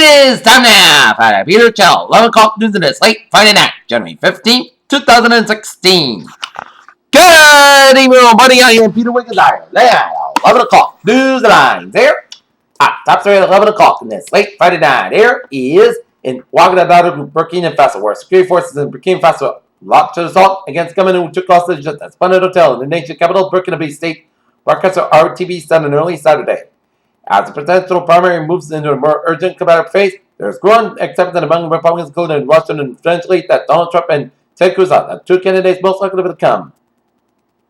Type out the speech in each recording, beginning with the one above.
It is time now for the Peter Chell 11 o'clock news in this late Friday night, January 15th, 2016. Good evening, everybody. I am Peter Wiggins. I am now 11 o'clock news lines here. Top story at 11 o'clock in this late Friday night here is in Ouagadougou, Burkina Faso, where security forces in Burkina Faso launched an assault against gunmen who took hostage at the Splendid Hotel in the nation capital, Burkina Faso State. Broadcaster RTV said on early Saturday. As the presidential primary moves into a more urgent combative phase, there is growing acceptance among Republicans, including in Washington and potentially that Donald Trump and Ted Cruz are the two candidates most likely to become.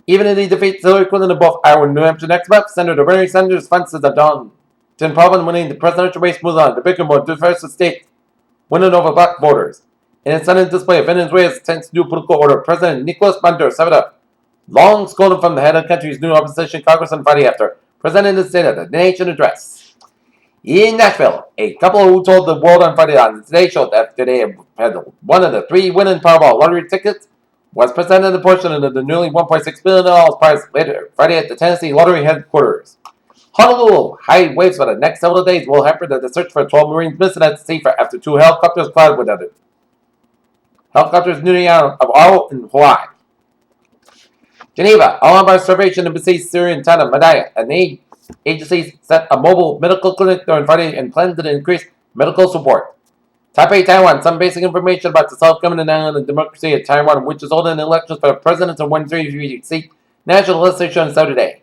Even if he defeats Hillary Clinton in both Iowa and New Hampshire next month, Senator Bernie Sanders' fences of Donald problem winning the presidential race moves on. The bigger, more diverse state winning over black voters. In a sudden display of Venezuela's tense new political order, President Nicolas Maduro summed up, long scolded from the head of the country's new opposition Congress on Friday after presenting the State of the Nation address. In Nashville, a couple who told the world on Friday on the Today Show that they had one of the three winning Powerball lottery tickets was presented a portion of the nearly $1.6 billion prize later Friday at the Tennessee Lottery headquarters. Honolulu, high waves for the next several days will hamper the search for 12 Marines missing at sea after two helicopters collided with other helicopters near the island of Oahu in Hawaii. Geneva, Al-Anbar Starvation and besieged Syrian town of Madaya, an aid agency set a mobile medical clinic there on Friday and plans to increase medical support. Taipei, Taiwan, some basic information about the self-governing island and democracy of Taiwan, which is holding elections for the president and 133-seat national legislature on Saturday.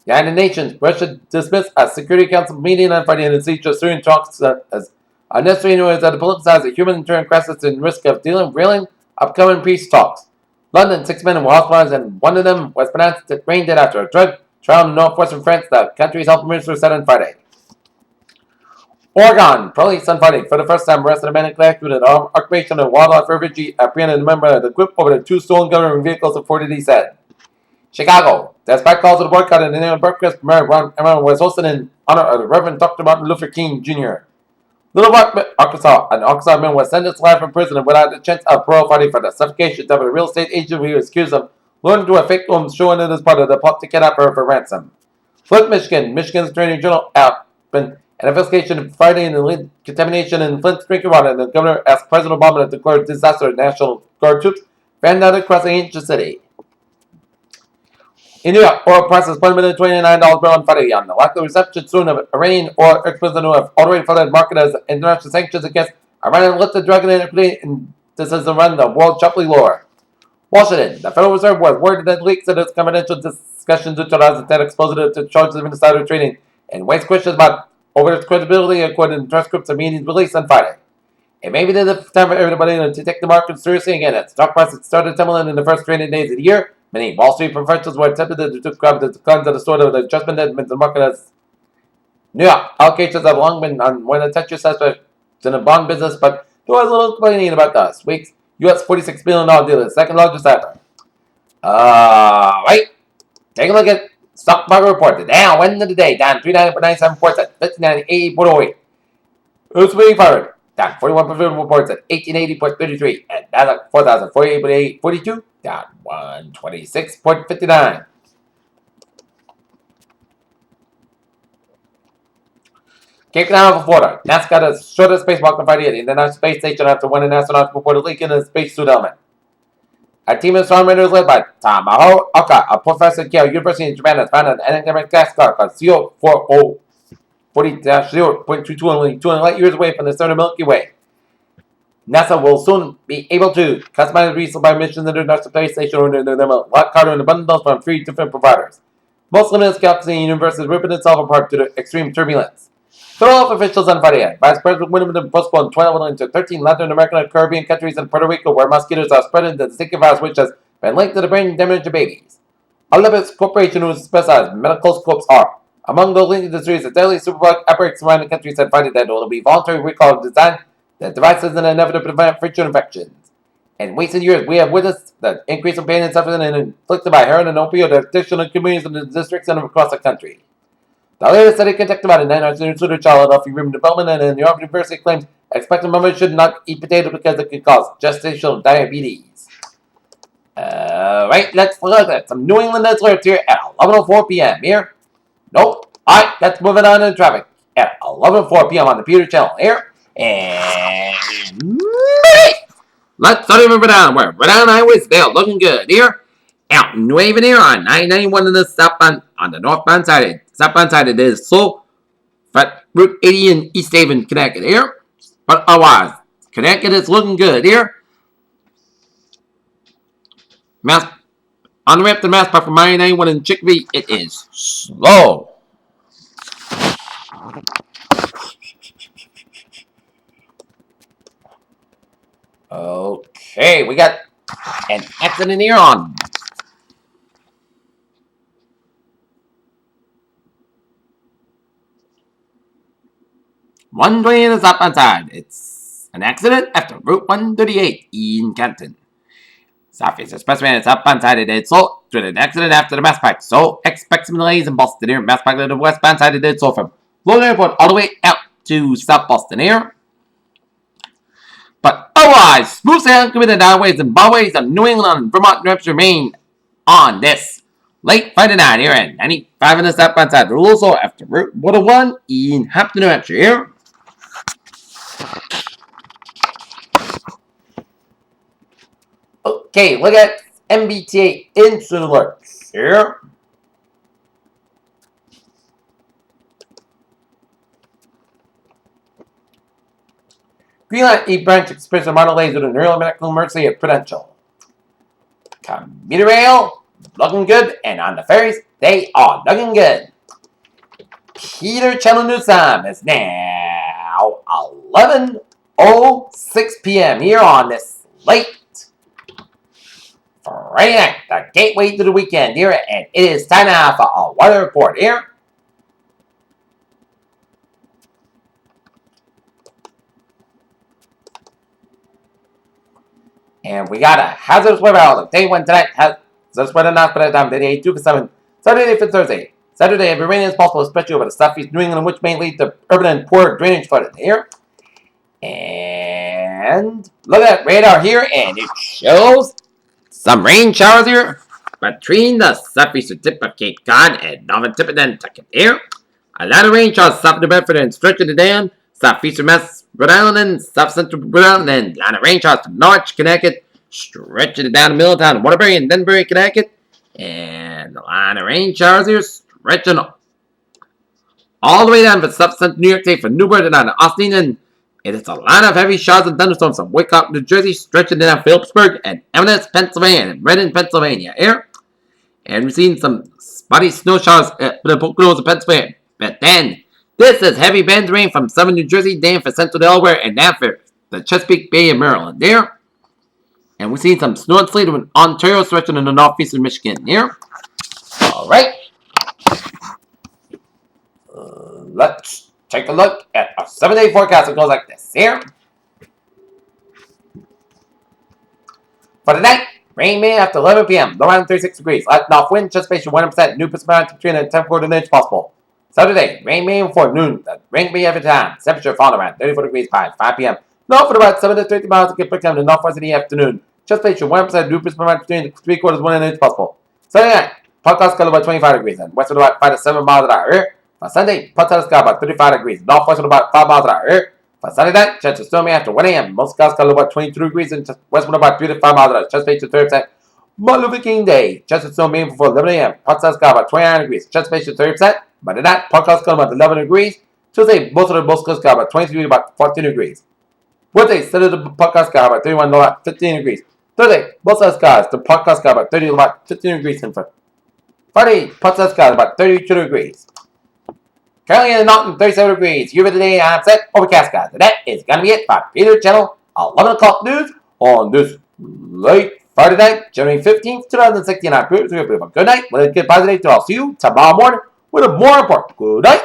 The United Nations, Russia dismissed a Security Council meeting on Friday and siege of Syrian talks as unnecessary news that politicize a humanitarian crisis and risk of derailing upcoming peace talks. London, 6 men were hospitalized and one of them was pronounced brain dead after a drug trial in northwestern France, the country's health minister said on Friday. Oregon, police on Friday, for the first time, arrested a man connected with an occupation of wildlife refugee apprehended a member of the group over the two stolen government vehicles, reported he said. Chicago, despite calls to the boycott in the name of Berkeley, Maryland was hosted in honor of the Reverend Dr. Martin Luther King Jr. Little Rock, Arkansas, an Arkansas man was sentenced to life in prison without a chance of parole Friday for the suffocation of a real estate agent who was accused of luring to a fake home showing it as part of the plot to kidnap her for ransom. Flint, Michigan's Attorney General opened an investigation Friday into the contamination in Flint's drinking water, and the governor asked President Obama to declare disaster. National Guard troops ran out across the ancient city. In New York, oil prices plummeted to $29 barrel on Friday on the likely reception soon of Iranian oil exporters who have already flooded the market as international sanctions against Iran and lifted dragon equity, and this has run the world sharply lower. Washington, the Federal Reserve was worried that leaks in its confidential discussions with 2010 exposed it to charges of insider trading and raised questions about over its credibility according to transcripts of meetings released on Friday. It may be the time for everybody to take the market seriously again as stock prices started tumbling in the first trading days of the year. Many Wall Street professionals were tempted to describe the declines of the sort of adjustment that meant the market as New York allocations have long been on one of the touchiest aspects in the bond business, but there was a little complaining about this week's U.S. $46 billion deal, the second largest ever. Right. Take a look at stock market report. The Dow end of the day down 390.97 points at 59.80.08. Who's being fired? Down 41% points at 1880.33, and Nasdaq 4,048.42, down 126.59. Cape Canaveral, Florida. NASA got a shortest spacewalk on Friday at the International Space Station after one of the astronauts reported leaking in a spacesuit element. A team of astronomers led by Tamaho Oka, a professor at Yale University in Japan, has found an enigmatic gas cloud called CO40 40-0.22, only 200 light years away from the center of the Milky Way. NASA will soon be able to customize resupply missions into the International Space Station under them a lot harder and bundles from 3 different providers. Most limited galaxy universe is ripping itself apart due to extreme turbulence. Federal health officials on Friday, Vice President Winston postponed 12 into 13 Latin American and Caribbean countries and Puerto Rico where mosquitoes are spreading the Zika virus, which has been linked to the brain damage of babies. Olympus Corporation, who specializes medical scopes, are among those linked industries. The deadly superbug outbreaks around the country said Friday that it will be voluntary recall of design that devices in an effort to prevent future infections. In recent years, we have witnessed the increase in pain and suffering inflicted by heroin and opioid addiction in communities in the districts and across the country. The latest study conducted by the National Institute of Child Health, Human Development, and the New York University claims expectant mothers should not eat potatoes because it can cause gestational diabetes. Alright, let's look at some New England alerts here at 11:04 p.m. here. Nope. Alright, let's move it on in traffic at 11:04 p.m. on the Peter Channel here. And let's start over down. We're down highways. They're looking good here. Out and waving here on 991 on the southbound, on the northbound side. Southbound side it is slow. But Route 80 in East Haven, Connecticut here. But otherwise, Connecticut is looking good here. Mass on the ramp to Mass Park from 991 in Chicopee, it is slow. Okay, we got an accident here on 120 on the southbound side. It's an accident after Route 138 in Canton. Southeast Expressway and southbound side it did so to an accident after the Mass Pike. So expect some delays in Boston here. Mass Pike to the westbound side it did so from Logan Airport all the way out to South Boston here. But otherwise, smooth sailing committed highways and byways of New England and Vermont, New Hampshire, Maine on this late Friday night here at 95 on the southbound side. The rules are after Route 101 in Hampton, New Hampshire here. Okay, look at MBTA instant alerts here. Green Line 8 branch express a model lays with an early medical emergency at Prudential. Commuter rail, looking good, and on the ferries, they are looking good. Peter Channel News time is now 11:06 p.m. here on this late Friday night, the gateway to the weekend here, and it is time now for a weather report here. And we got a hazardous weather outlook. Day one tonight, hazardous weather announced by the time, day 2 for 7. Saturday for Thursday. Saturday, heavy rain is possible, especially over the southeast New England, which may lead to urban and poor drainage flooding here. And look at that radar here, and it shows some rain showers here between the southeastern tip of Cape Cod and northern tip of Nantucket here. A lot of rain showers south of New Bedford and stretching it down. Southeastern Mass, Rhode Island, and South Central Rhode Island, and a lot of rain showers to Norwich, Connecticut, stretching it down to Middletown, Waterbury, and Denbury, Connecticut. And a lot of rain showers here, stretching all the way down to South Central New York State from Newport and down to Austin, and it's a lot of heavy showers and thunderstorms from Wyckoff, New Jersey, stretching down Phillipsburg and Evanston, Pennsylvania, and Reading, Pennsylvania here. And we've seen some spotty snow showers at the Poconos of Pennsylvania. But then, this is heavy bands of rain from southern New Jersey, down for central Delaware, and down for the Chesapeake Bay of Maryland there. And we've seen some snow and sleet in Ontario, stretching in the northeastern Michigan here. Alright. Let's take a look at a 7-day forecast that goes like this here. For the night, rain may after 11 p.m. Low around 36 degrees. Light north wind, just face 100%. New Pacific between and 10 quarter inch possible. Saturday, rain may before noon. The rain may every time. Temperature falling around 34 degrees by 5 p.m. North for about 7 to 30 miles to get picked up in the northwest in the afternoon. Just face 100%. New Pacific between 3 quarters 1 inch possible. Saturday night, podcast color about 25 degrees and west of about 5 to 7 miles an hour. For Sunday, podcast sky about 35 degrees. Northwest of about 5 miles an hour. For Saturday night, chance of stormy after 1 a.m. Most skies color about 22 degrees and west of about 3 to 5 miles an hour. Just face 30%. Martin Luther King Day, chance of stormy before 11 a.m. Podcast sky about 29 degrees. Just face 30%. But at night, podcast color about 11 degrees. Tuesday, most of the skies sky about 23 to about 14 degrees. Wednesday, Saturday, the podcast sky about 31 to about 15 degrees. Thursday, both skies, the podcast sky about 30 to about 15 degrees in front. Friday, podcast sky about 32 degrees. Currently in Norton, 37 degrees. UV today, I'm set. Overcast skies. And that is going to be it for Peter Channel 11 o'clock news on this late Friday night, January 15th, 2016. I'm Peter. So you have a good night. With a good positive day. I'll see you tomorrow morning with a more report. Good night.